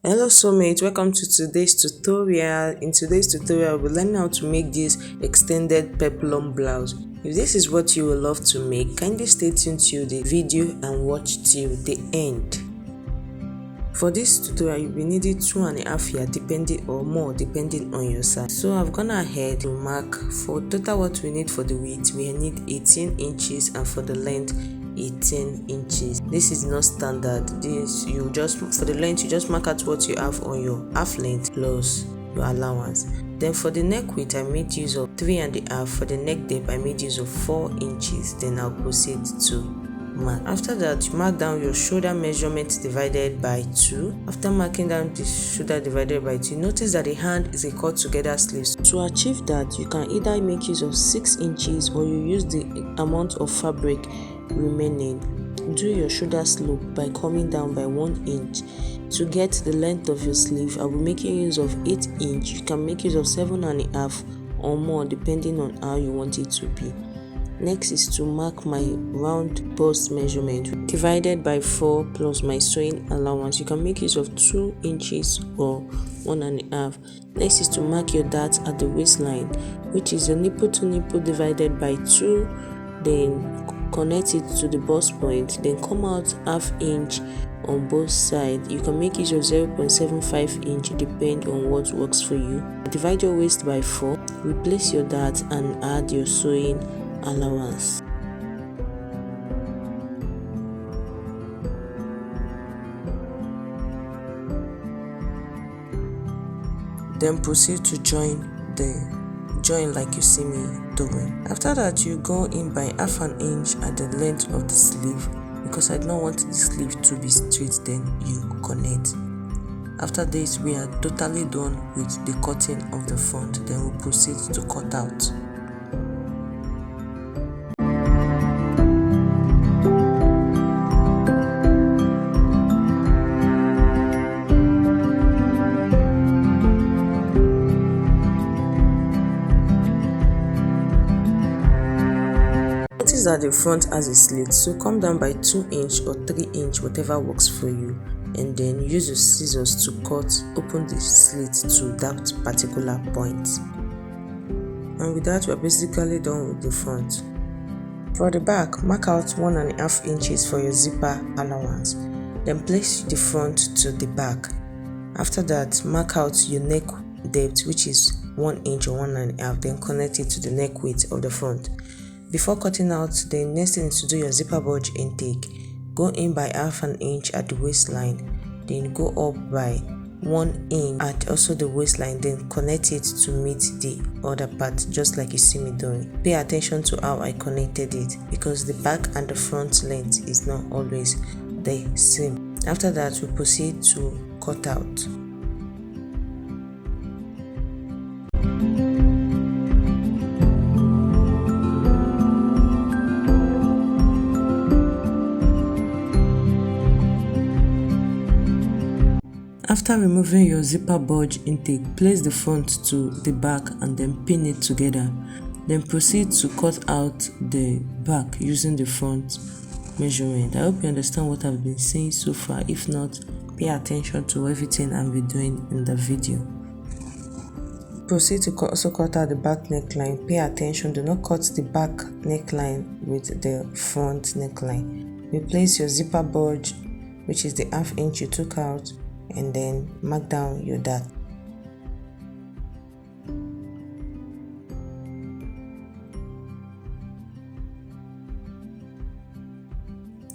Hello sewmate, welcome to today's tutorial. In today's tutorial, we'll learn how to make this extended peplum blouse. If this is what you would love to make, kindly stay tuned to the video and watch till the end. For this tutorial, you'll be needing 2.5 yards depending or more depending on your size. So I've gone ahead to mark. For total what we need for the width, we need 18 inches, and for the length 18 inches. This is not standard. This you just for the length you just mark out what you have on your half length plus your allowance. Then for the neck width, I made use of 3.5. For the neck depth, I made use of 4 inches. Then I'll proceed to mark. After that, you mark down your shoulder measurement divided by 2. After marking down the shoulder divided by 2, notice that the hand is a cut together sleeves. To achieve that, you can either make use of 6 inches or you use the amount of fabric remaining. Do your shoulder slope by coming down by 1 inch. To get the length of your sleeve, I will be making use of 8 inch. You can make use of 7.5 or more depending on how you want it to be. Next is to mark my round bust measurement divided by 4 plus my sewing allowance. You can make use of 2 inches or 1.5. Next is to mark your dart at the waistline, which is your nipple to nipple divided by 2. Then connect it to the bust point. Then come out half inch on both sides. You can make use of 0.75 inch depending on what works for you. Divide your waist by 4. Replace your dart and add your sewing allowance. Then proceed to join like you see me doing. After that, you go in by half an inch at the length of the sleeve, because I don't want the sleeve to be straight. Then you connect. After this, we are totally done with the cutting of the front. Then we'll proceed to cut out. Notice that the front has a slit, so come down by 2 inch or 3 inch, whatever works for you, and then use your scissors to open the slit to that particular point. And with that, we're basically done with the front. For the back, mark out 1.5 inches for your zipper allowance. Then place the front to the back. After that, mark out your neck depth, which is 1 inch or 1.5. Then connect it to the neck width of the front. Before cutting out, the next thing is to do your zipper bulge intake. Go in by half an inch at the waistline, then go up by 1 inch at also the waistline, then connect it to meet the other part, just like you see me doing. Pay attention to how I connected it, because the back and the front length is not always the same. After that, we proceed to cut out. After removing your zipper bulge intake, place the front to the back and then pin it together. Then proceed to cut out the back using the front measurement. I hope you understand what I've been saying so far. If not, pay attention to everything I'll be doing in the video. Proceed to also cut out the back neckline. Pay attention, do not cut the back neckline with the front neckline. Replace your zipper bulge, which is the half inch you took out, and then mark down your dart.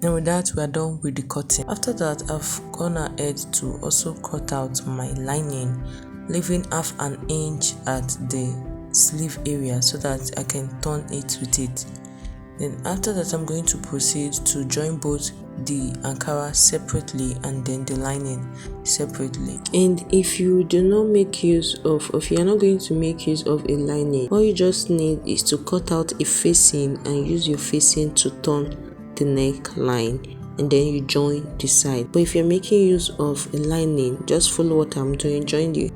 And with that, we are done with the cutting. After that, I've gone ahead to also cut out my lining, leaving half an inch at the sleeve area so that I can turn it with it. Then after that, I'm going to proceed to join both the Ankara separately and then the lining separately. And if you do not make use of, if you are not going to make use of a lining, all you just need is to cut out a facing and use your facing to turn the neckline, and then you join the side. But if you're making use of a lining, just follow what I'm doing. Join the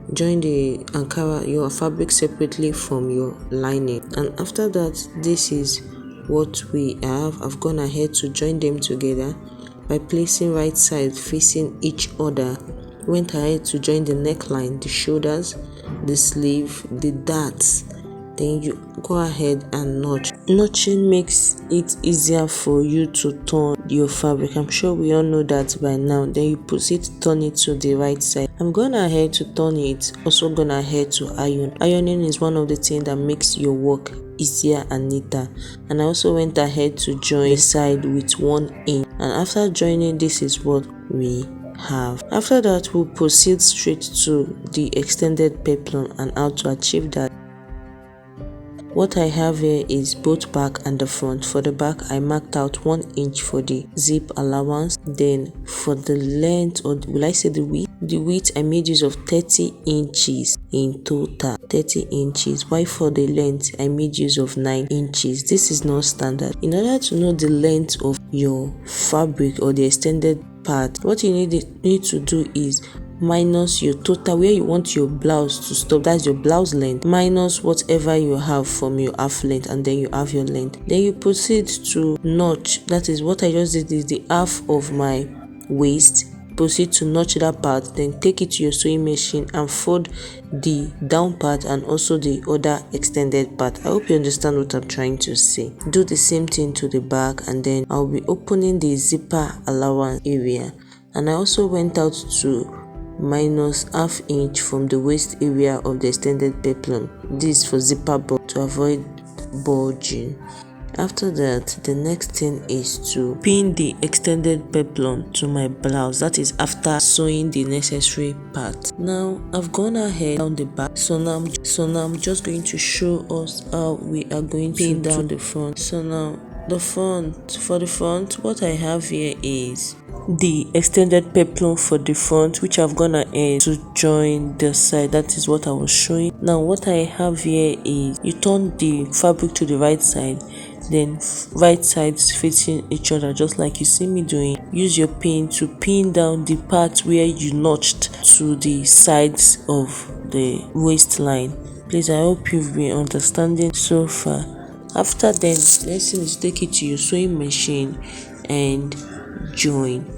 Ankara, your fabric separately from your lining. And after that, this is what we have. I've gone ahead to join them together by placing right side facing each other went ahead to join the neckline, the shoulders, the sleeve, the darts. Then you go ahead and notch. Notching makes it easier for you to turn your fabric. I'm sure we all know that by now. Then you proceed to turn it to the right side. I'm going ahead to turn it, also going ahead to iron. Ironing is one of the things that makes your work easier and neater. And I also went ahead to join the side with 1 inch. And after joining, this is what we have. After that, we'll proceed straight to the extended peplum and how to achieve that. What I have here is both back and the front. For the back, I marked out 1 inch for the zip allowance. Then for the length, or will I say the width? The width, I made use of 30 inches in total. 30 inches. While for the length, I made use of 9 inches. This is not standard. In order to know the length of your fabric or the extended part, what you need to do is minus your total where you want your blouse to stop, that's your blouse length, minus whatever you have from your half length, and then you have your length. Then you proceed to notch. That is what I just did, is the half of my waist. Proceed to notch that part, then take it to your sewing machine and fold the down part and also the other extended part. I hope you understand what I'm trying to say. Do the same thing to the back, and then I'll be opening the zipper allowance area. And I also went out to minus ½ inch from the waist area of the extended peplum. This for zipper bulge to avoid bulging. After that, the next thing is to pin the extended peplum to my blouse. That is after sewing the necessary part. Now I've gone ahead down the back, so now I'm just going to show us how we are going to pin down the front. So now for the front, what I have here is the extended peplum for the front, which I've gone ahead to join the side. That is what I was showing. Now what I have here is you turn the fabric to the right side, then right sides facing each other, just like you see me doing. Use your pin to pin down the part where you notched to the sides of the waistline. Please, I hope you've been understanding so far. After then, the next thing is take it to your sewing machine and join.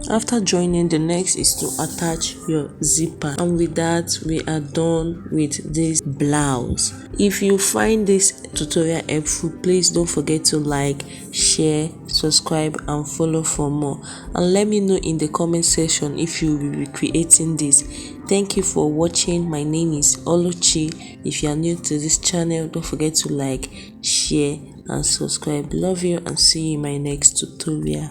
After joining, the next is to attach your zipper, and with that we are done with this blouse. If you find this tutorial helpful, please don't forget to like, share, subscribe and follow for more, and let me know in the comment section if you will be recreating this. Thank you for watching. My name is Oluchi. If you are new to this channel, don't forget to like, share and subscribe. Love you and see you in my next tutorial.